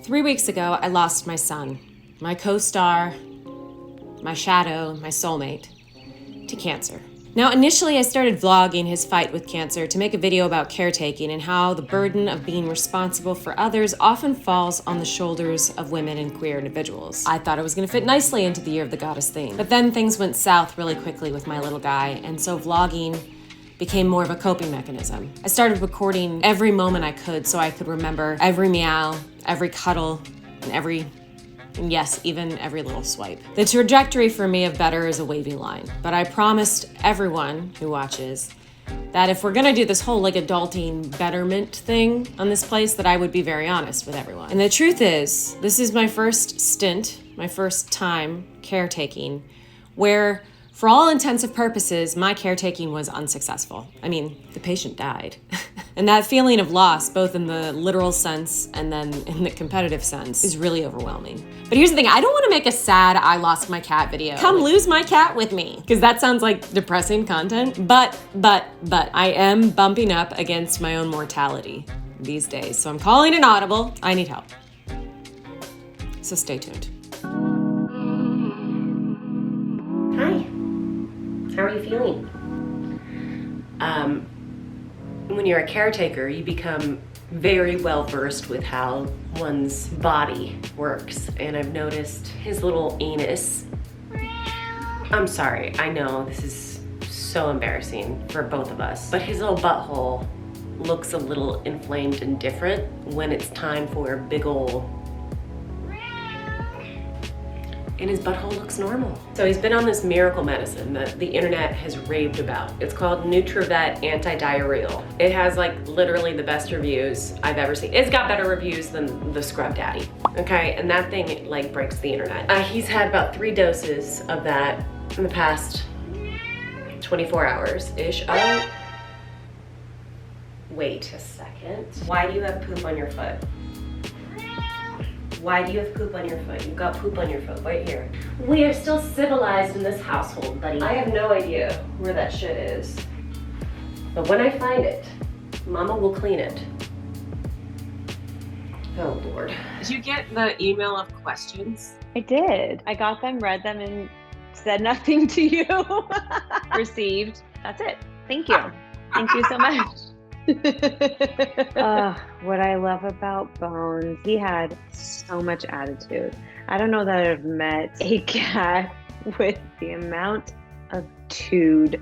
3 weeks ago, I lost my son, my co-star, my shadow, my soulmate, to cancer. Now, initially I started vlogging his fight with cancer to make a video about caretaking and how the burden of being responsible for others often falls on the shoulders of women and queer individuals. I thought it was gonna fit nicely into the Year of the Goddess theme. But then things went south really quickly with my little guy, and so vlogging became more of a coping mechanism. I started recording every moment I could so I could remember every meow, every cuddle, and yes, even every little swipe. The trajectory for me of better is a wavy line, but I promised everyone who watches that if we're gonna do this whole like adulting betterment thing on this place, that I would be very honest with everyone. And the truth is, this is my first stint, my first time caretaking, where for all intensive purposes, my caretaking was unsuccessful. I mean, the patient died. And that feeling of loss, both in the literal sense and then in the competitive sense, is really overwhelming. But here's the thing, I don't wanna make a sad I lost my cat video. Come lose my cat with me, because that sounds like depressing content. But I am bumping up against my own mortality these days. So I'm calling an audible, I need help. So stay tuned. Hi. How are you feeling? When you're a caretaker, you become very well versed with how one's body works. And I've noticed his little anus. I'm sorry, I know this is so embarrassing for both of us, but his little butthole looks a little inflamed and different when it's time for a big ol', and his butthole looks normal. So he's been on this miracle medicine that the internet has raved about. It's called Nutravet Anti-Diarrheal. It has like literally the best reviews I've ever seen. It's got better reviews than the Scrub Daddy, okay? And that thing like breaks the internet. He's had about 3 doses of that in the past 24 hours-ish. Oh, wait a second. Why do you have poop on your foot? Why do you have poop on your foot? You've got poop on your foot right here. We are still civilized in this household, buddy. I have no idea where that shit is. But when I find it, Mama will clean it. Oh, Lord. Did you get the email of questions? I did. I got them, read them, and said nothing to you. Received. That's it. Thank you. Thank you so much. What I love about Bones, he had so much attitude. I don't know that I've met a cat with the amount of tude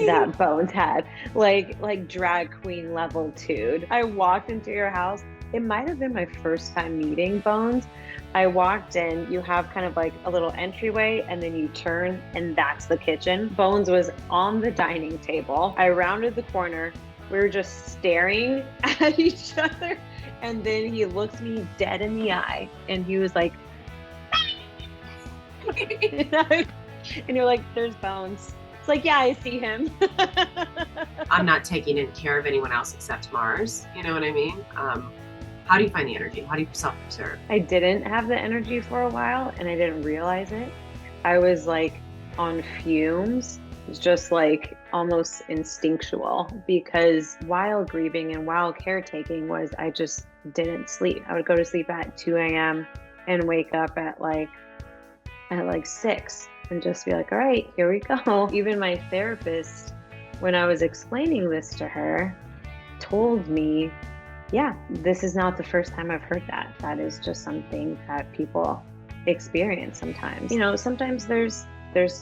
that Bones had, like drag queen level tude. I walked into your house. It might have been my first time meeting Bones. I walked in, you have kind of like a little entryway and then you turn and that's the kitchen. Bones was on the dining table. I rounded the corner. We were just staring at each other. And then he looked me dead in the eye and he was like, and you're like, there's Bones. It's like, yeah, I see him. I'm not taking care of anyone else except Mars. You know what I mean? How do you find the energy? How do you self-preserve? I didn't have the energy for a while and I didn't realize it. I was like on fumes. It's just like almost instinctual, because while grieving and while caretaking was, I just didn't sleep. I would go to sleep at 2 a.m. and wake up at like 6 and just be like, all right, here we go. Even my therapist, when I was explaining this to her, told me, yeah, this is not the first time I've heard that. That is just something that people experience sometimes. You know, sometimes there's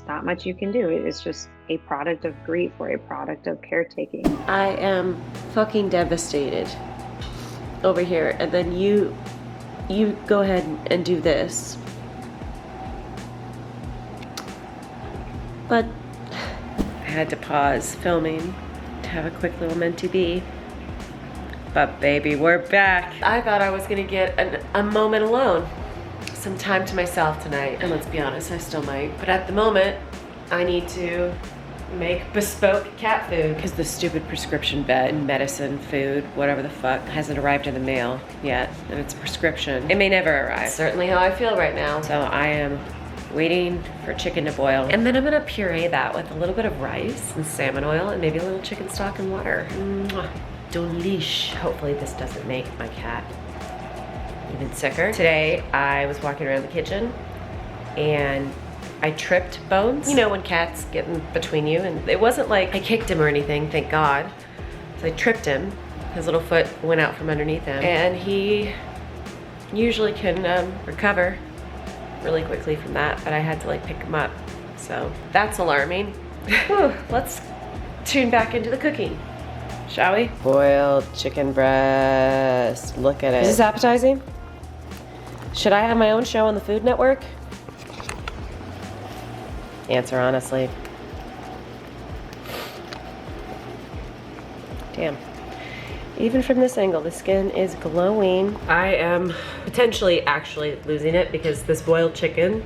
not much you can do. It's just a product of grief or a product of caretaking. I am fucking devastated over here. And then you go ahead and do this. But I had to pause filming to have a quick little meant to be. But baby, we're back. I thought I was gonna get a moment alone. Some time to myself tonight, and let's be honest, I still might. But at the moment, I need to make bespoke cat food because the stupid prescription vet and medicine food, whatever the fuck, hasn't arrived in the mail yet, and it's a prescription. It may never arrive. It's certainly how I feel right now. So I am waiting for chicken to boil, and then I'm gonna puree that with a little bit of rice and salmon oil and maybe a little chicken stock and water. Mwah. Delish. Hopefully this doesn't make my cat been sicker. Today, I was walking around the kitchen and I tripped Bones. You know when cats get in between you, and it wasn't like I kicked him or anything, thank God. So I tripped him. His little foot went out from underneath him, and he usually can recover really quickly from that, but I had to like pick him up. So that's alarming. Whew, let's tune back into the cooking, shall we? Boiled chicken breast, look at it. Is this appetizing? Should I have my own show on the Food Network? Answer honestly. Damn. Even from this angle, the skin is glowing. I am potentially actually losing it because this boiled chicken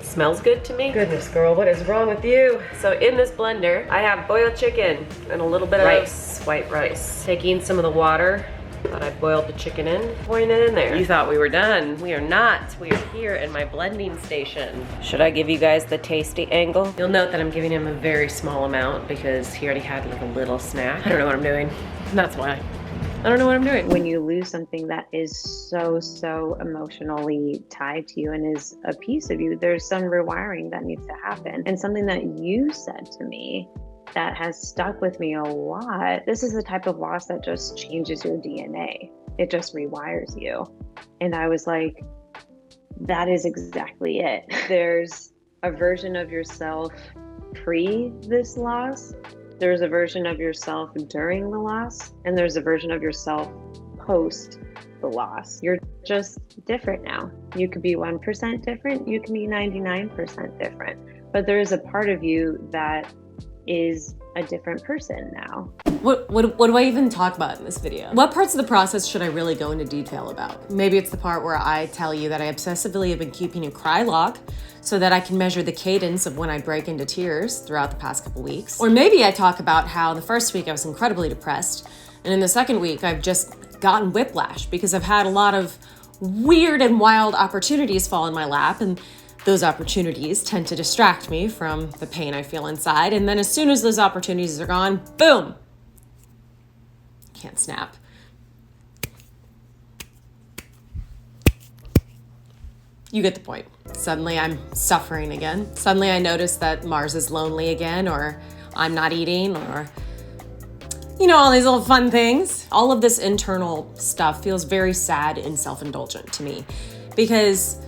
smells good to me. Goodness, girl, what is wrong with you? So in this blender, I have boiled chicken and a little bit of rice, white rice. Taking some of the water that I boiled the chicken in, pouring it in there. You thought we were done. We are not. We are here in my blending station. Should I give you guys the tasty angle? You'll note that I'm giving him a very small amount because he already had like a little snack. I don't know what I'm doing. That's why. I don't know what I'm doing. When you lose something that is so emotionally tied to you and is a piece of you, there's some rewiring that needs to happen. And something that you said to me that has stuck with me a lot. This is the type of loss that just changes your DNA. It just rewires you. And I was like, that is exactly it. There's a version of yourself pre this loss. There's a version of yourself during the loss. And there's a version of yourself post the loss. You're just different now. You could be 1% different. You can be 99% different. But there is a part of you that is a different person now. What do I even talk about in this video? What parts of the process should I really go into detail about? Maybe it's the part where I tell you that I obsessively have been keeping a cry log so that I can measure the cadence of when I break into tears throughout the past couple weeks. Or maybe I talk about how the first week I was incredibly depressed, and in the second week I've just gotten whiplash because I've had a lot of weird and wild opportunities fall in my lap, and those opportunities tend to distract me from the pain I feel inside. And then as soon as those opportunities are gone, boom, can't snap. You get the point. Suddenly I'm suffering again. Suddenly I notice that Mars is lonely again, or I'm not eating, or, you know, all these little fun things. All of this internal stuff feels very sad and self-indulgent to me because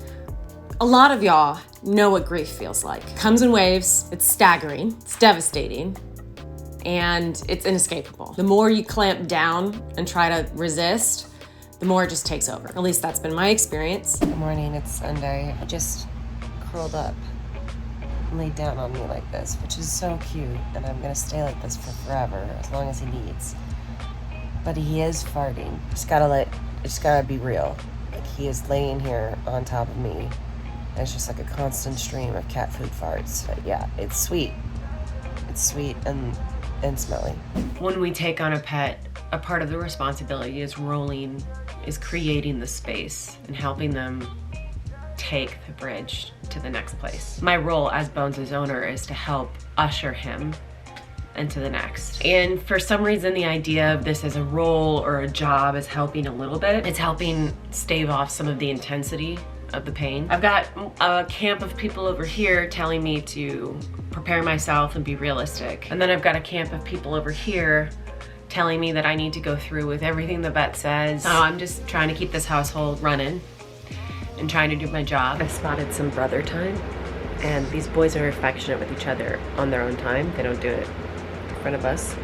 a lot of y'all know what grief feels like. It comes in waves, it's staggering, it's devastating, and it's inescapable. The more you clamp down and try to resist, the more it just takes over. At least that's been my experience. Good morning, it's Sunday. I just curled up and laid down on me like this, which is so cute, and I'm gonna stay like this for forever, as long as he needs. But he is farting. Just gotta be real. Like, he is laying here on top of me. It's just like a constant stream of cat food farts. But yeah, it's sweet. It's sweet and smelly. When we take on a pet, a part of the responsibility is creating the space and helping them take the bridge to the next place. My role as Bones' owner is to help usher him into the next. And for some reason, the idea of this as a role or a job is helping a little bit. It's helping stave off some of the intensity of the pain. I've got a camp of people over here telling me to prepare myself and be realistic. And then I've got a camp of people over here telling me that I need to go through with everything the vet says. So I'm just trying to keep this household running and trying to do my job. I've spotted some brother time, and these boys are affectionate with each other on their own time. They don't do it in front of us.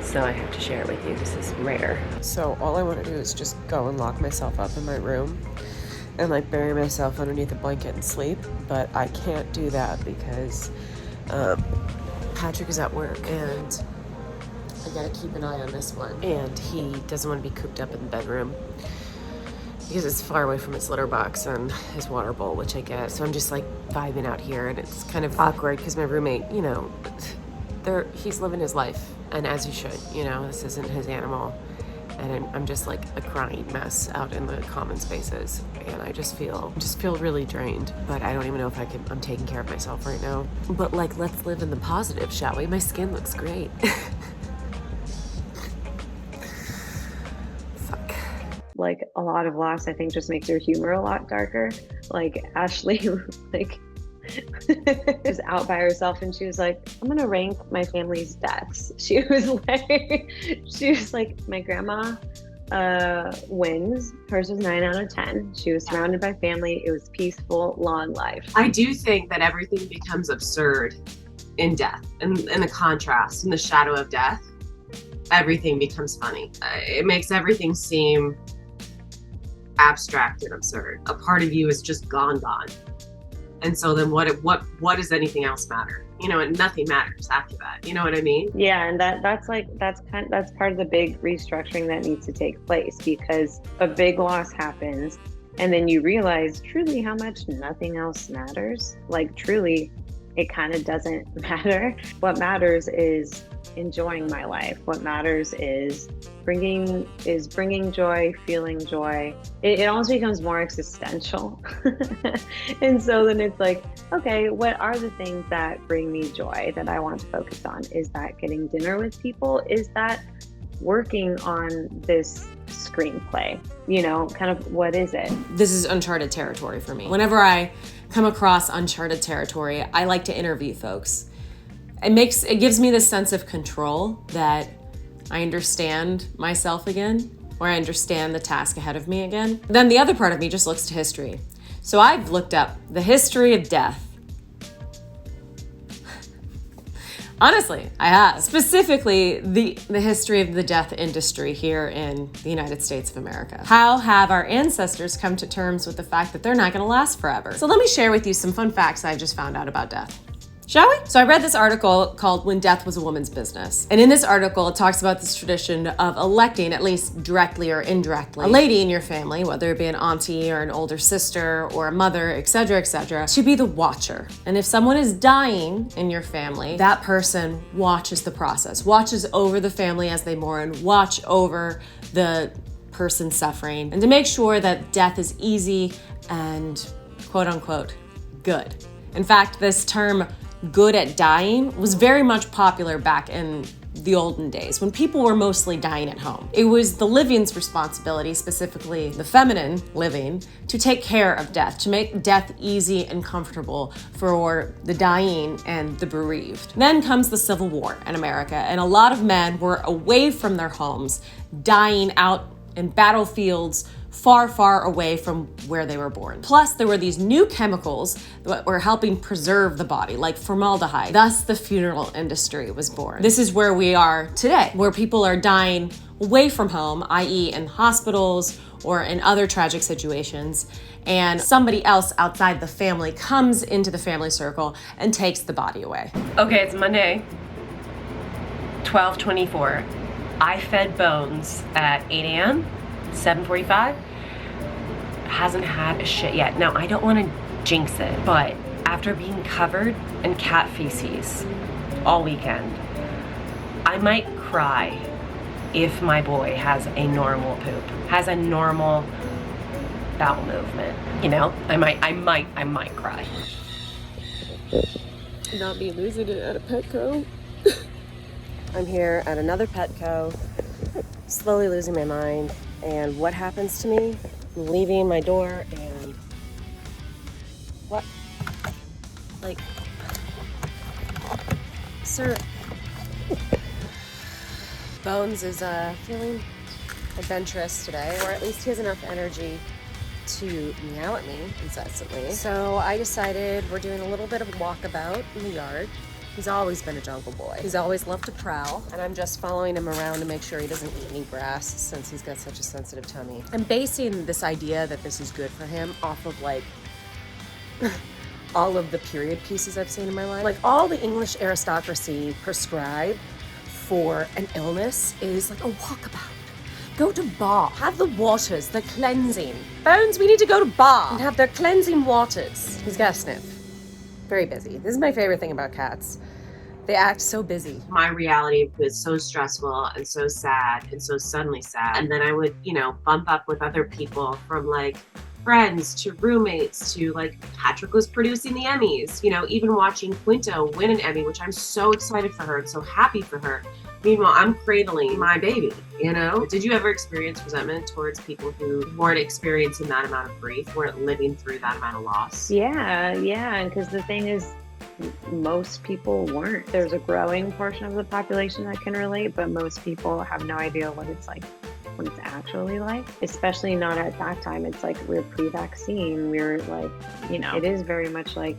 So I have to share it with you. This is rare. So all I want to do is just go and lock myself up in my room and like bury myself underneath a blanket and sleep, but I can't do that because Patrick is at work and I gotta keep an eye on this one. And he doesn't want to be cooped up in the bedroom because it's far away from his litter box and his water bowl, which I get. So I'm just like vibing out here, and it's kind of awkward because my roommate, you know, he's living his life, and as he should, you know, this isn't his animal. And I'm just like a crying mess out in the common spaces, and I just feel really drained. But I don't even know if I'm taking care of myself right now. But like, let's live in the positive, shall we? My skin looks great. Fuck. like a lot of loss, I think, just makes your humor a lot darker. Like Ashley, like was out by herself and she was like, I'm gonna rank my family's deaths. She was like, my grandma wins. Hers was 9 out of 10. She was surrounded by family. It was peaceful, long life. I do think that everything becomes absurd in death, and in the contrast, in the shadow of death, everything becomes funny. It makes everything seem abstract and absurd. A part of you is just gone. And so then what does anything else matter? You know, and nothing matters after that. You know what I mean? Yeah, and that's part of the big restructuring that needs to take place, because a big loss happens and then you realize truly how much nothing else matters. Like truly, it kind of doesn't matter. What matters is enjoying my life. What matters is bringing joy, feeling joy. It almost becomes more existential. And so then it's like, okay, what are the things that bring me joy that I want to focus on? Is that getting dinner with people? Is that working on this screenplay? You know, kind of what is it? This is uncharted territory for me. Whenever I come across uncharted territory, I like to interview folks. It gives me this sense of control that I understand myself again, or I understand the task ahead of me again. Then the other part of me just looks to history. So I've looked up the history of death. Honestly, I have. Specifically, the history of the death industry here in the United States of America. How have our ancestors come to terms with the fact that they're not gonna last forever? So let me share with you some fun facts I just found out about death. Shall we? So I read this article called When Death Was a Woman's Business. And in this article, it talks about this tradition of electing, at least directly or indirectly, a lady in your family, whether it be an auntie or an older sister or a mother, etc., to be the watcher. And if someone is dying in your family, that person watches the process, watches over the family as they mourn, watch over the person suffering, and to make sure that death is easy and quote unquote good. In fact, this term good at dying was very much popular back in the olden days when people were mostly dying at home. It was the living's responsibility, specifically the feminine living, to take care of death, to make death easy and comfortable for the dying and the bereaved. Then comes the Civil War in America, and a lot of men were away from their homes, dying out in battlefields far, far away from where they were born. Plus, there were these new chemicals that were helping preserve the body, like formaldehyde. Thus, the funeral industry was born. This is where we are today, where people are dying away from home, i.e. in hospitals or in other tragic situations, and somebody else outside the family comes into the family circle and takes the body away. Okay, it's Monday, 12:24. I fed Bones at 8 a.m., 7:45. Hasn't had a shit yet. Now, I don't want to jinx it, but after being covered in cat feces all weekend, I might cry if my boy has a normal poop, has a normal bowel movement. You know, I might cry. Not be losing it at a Petco. I'm here at another Petco, slowly losing my mind. And what happens to me? I'm leaving my door and what? Like, sir. Bones is feeling adventurous today, or at least he has enough energy to meow at me incessantly. So I decided we're doing a little bit of walkabout in the yard. He's always been a jungle boy. He's always loved to prowl, and I'm just following him around to make sure he doesn't eat any grass since he's got such a sensitive tummy. I'm basing this idea that this is good for him off of like all of the period pieces I've seen in my life. Like all the English aristocracy prescribe for an illness is like a walkabout. Go to bar, have the waters, the cleansing. Bones, we need to go to bar and have their cleansing waters. He's got a sniff. Very busy. This is my favorite thing about cats. They act so busy. My reality was so stressful and so sad and so suddenly sad. And then I would, bump up with other people from like friends to roommates to like Patrick was producing the Emmys, you know, even watching Quinto win an Emmy, which I'm so excited for her and so happy for her. Meanwhile, I'm cradling my baby, you know? Did you ever experience resentment towards people who weren't experiencing that amount of grief, weren't living through that amount of loss? Yeah, because the thing is, most people weren't. There's a growing portion of the population that can relate, but most people have no idea what it's like, what it's actually like, especially not at that time. It's like we're pre-vaccine. We're like, you know, it is very much like,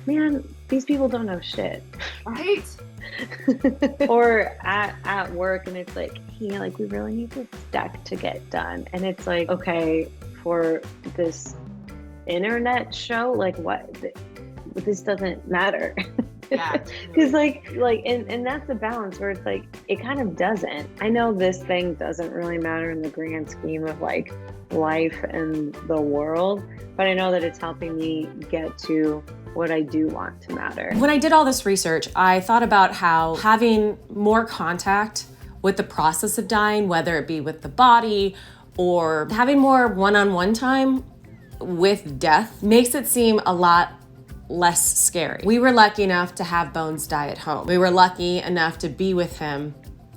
man, these people don't know shit. Right? Or at work, and it's like, yeah, like we really need this deck to get done. And it's like, okay, for this internet show, like what? This doesn't matter. Yeah. Because and that's the balance where it's like, it kind of doesn't. I know this thing doesn't really matter in the grand scheme of like life and the world, but I know that it's helping me get to what I do want to matter. When I did all this research, I thought about how having more contact with the process of dying, whether it be with the body or having more one-on-one time with death, makes it seem a lot less scary. We were lucky enough to have Bones die at home. We were lucky enough to be with him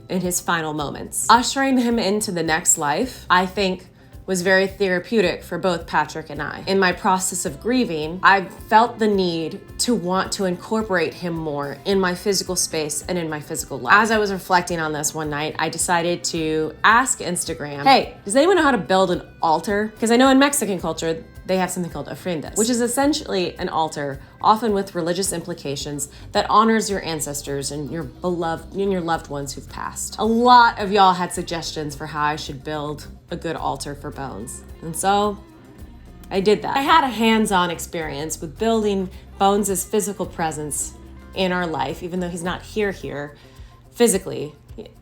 in his final moments. Ushering him into the next life, I think, was very therapeutic for both Patrick and I. In my process of grieving, I felt the need to want to incorporate him more in my physical space and in my physical life. As I was reflecting on this one night, I decided to ask Instagram, hey, does anyone know how to build an altar? Because I know in Mexican culture, they have something called ofrendas, which is essentially an altar, often with religious implications, that honors your ancestors and your beloved and your loved ones who've passed. A lot of y'all had suggestions for how I should build a good altar for Bones. And so I did that. I had a hands-on experience with building Bones' physical presence in our life, even though he's not here physically.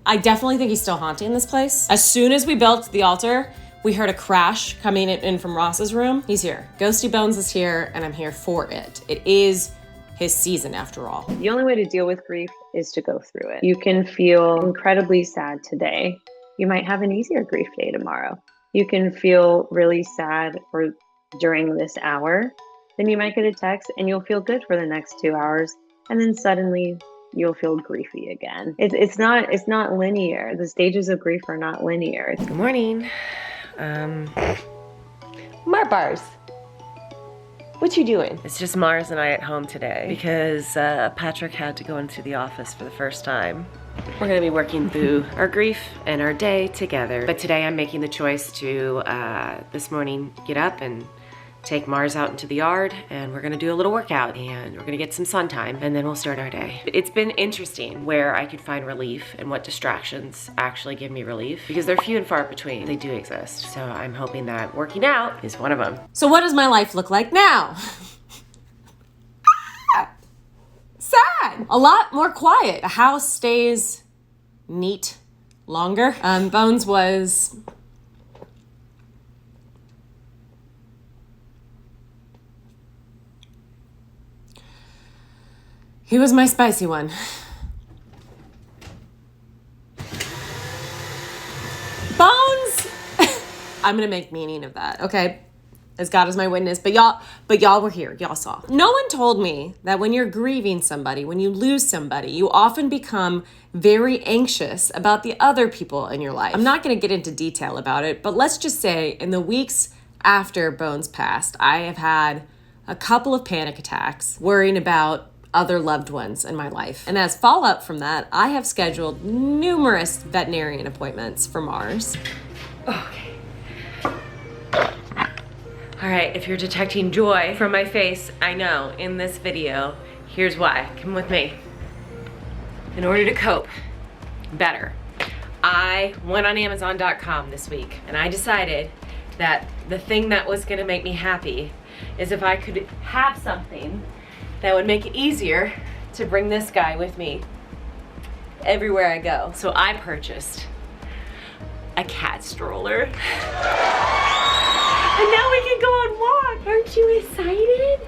I definitely think he's still haunting this place. As soon as we built the altar, we heard a crash coming in from Ross's room. He's here. Ghosty Bones is here, and I'm here for it. It is his season, after all. The only way to deal with grief is to go through it. You can feel incredibly sad today. You might have an easier grief day tomorrow. You can feel really sad during this hour. Then you might get a text, and you'll feel good for the next 2 hours, and then suddenly you'll feel griefy again. It's not linear. The stages of grief are not linear. Good morning. Bars. What you doing? It's just Mars and I at home today because Patrick had to go into the office for the first time. We're gonna be working through our grief and our day together. But today I'm making the choice to, this morning, get up and take Mars out into the yard, and we're gonna do a little workout, and we're gonna get some sun time, and then we'll start our day. It's been interesting where I could find relief and what distractions actually give me relief, because they're few and far between. They do exist. So I'm hoping that working out is one of them. So what does my life look like now? Sad. A lot more quiet. The house stays neat longer. Bones was... He was my spicy one. Bones! I'm gonna make meaning of that, okay? As God is my witness, but y'all were here, y'all saw. No one told me that when you're grieving somebody, when you lose somebody, you often become very anxious about the other people in your life. I'm not gonna get into detail about it, but let's just say in the weeks after Bones passed, I have had a couple of panic attacks worrying about other loved ones in my life. And as follow-up from that, I have scheduled numerous veterinarian appointments for Mars. Okay. All right, if you're detecting joy from my face, I know in this video, here's why. Come with me. In order to cope better, I went on Amazon.com this week, and I decided that the thing that was gonna make me happy is if I could have something that would make it easier to bring this guy with me everywhere I go. So I purchased a cat stroller. And now we can go on walks. Aren't you excited?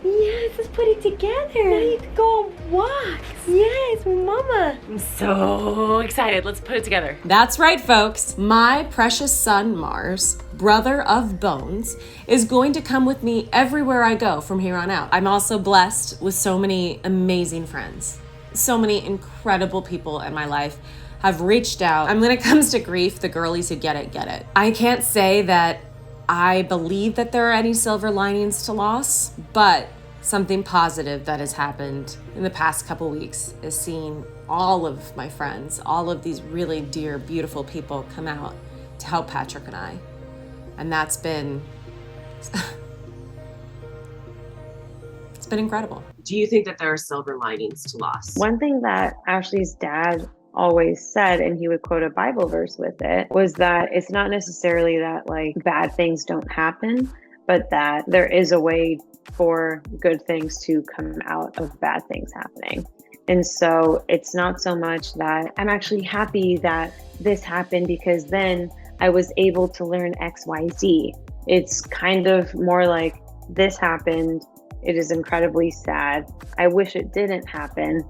Yes, let's put it together. Now you can go on walks. Yes, with Mama. I'm so excited. Let's put it together. That's right, folks. My precious son, Mars, brother of bones, is going to come with me everywhere I go from here on out. I'm also blessed with so many amazing friends. So many incredible people in my life have reached out. When it comes to grief, the girlies who get it, get it. I can't say that I believe that there are any silver linings to loss, but something positive that has happened in the past couple weeks is seeing all of my friends, all of these really dear, beautiful people come out to help Patrick and I. And that's been, it's been incredible. Do you think that there are silver linings to loss? One thing that Ashley's dad always said, and he would quote a Bible verse with it, was that it's not necessarily that like bad things don't happen, but that there is a way for good things to come out of bad things happening. And so it's not so much that I'm actually happy that this happened because then I was able to learn XYZ. It's kind of more like this happened. It is incredibly sad. I wish it didn't happen.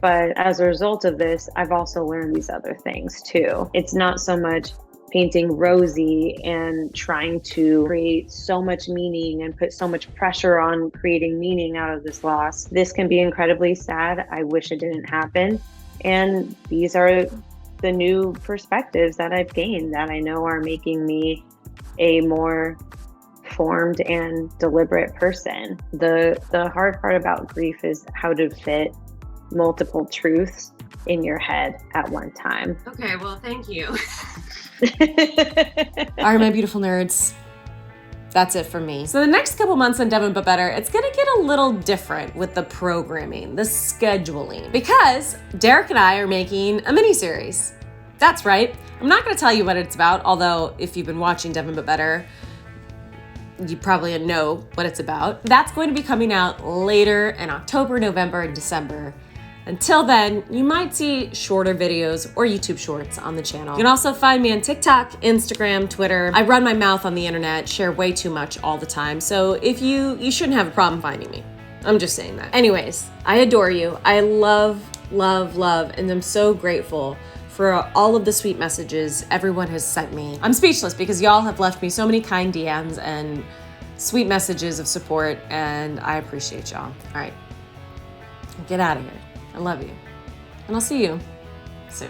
But as a result of this, I've also learned these other things too. It's not so much painting rosy and trying to create so much meaning and put so much pressure on creating meaning out of this loss. This can be incredibly sad. I wish it didn't happen. And these are the new perspectives that I've gained that I know are making me a more formed and deliberate person. The hard part about grief is how to fit multiple truths in your head at one time. Okay, well, thank you. All right, my beautiful nerds. That's it for me. So the next couple months on Devin But Better, it's gonna get a little different with the programming, the scheduling, because Derek and I are making a mini-series. That's right. I'm not gonna tell you what it's about, although if you've been watching Devin But Better, you probably know what it's about. That's going to be coming out later in October, November, and December. Until then, you might see shorter videos or YouTube shorts on the channel. You can also find me on TikTok, Instagram, Twitter. I run my mouth on the internet, share way too much all the time. So if you shouldn't have a problem finding me. I'm just saying that. Anyways, I adore you. I love, love, love, and I'm so grateful for all of the sweet messages everyone has sent me. I'm speechless because y'all have left me so many kind DMs and sweet messages of support, and I appreciate y'all. All right, get out of here. I love you. And I'll see you soon.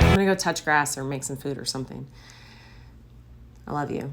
I'm gonna go touch grass or make some food or something. I love you.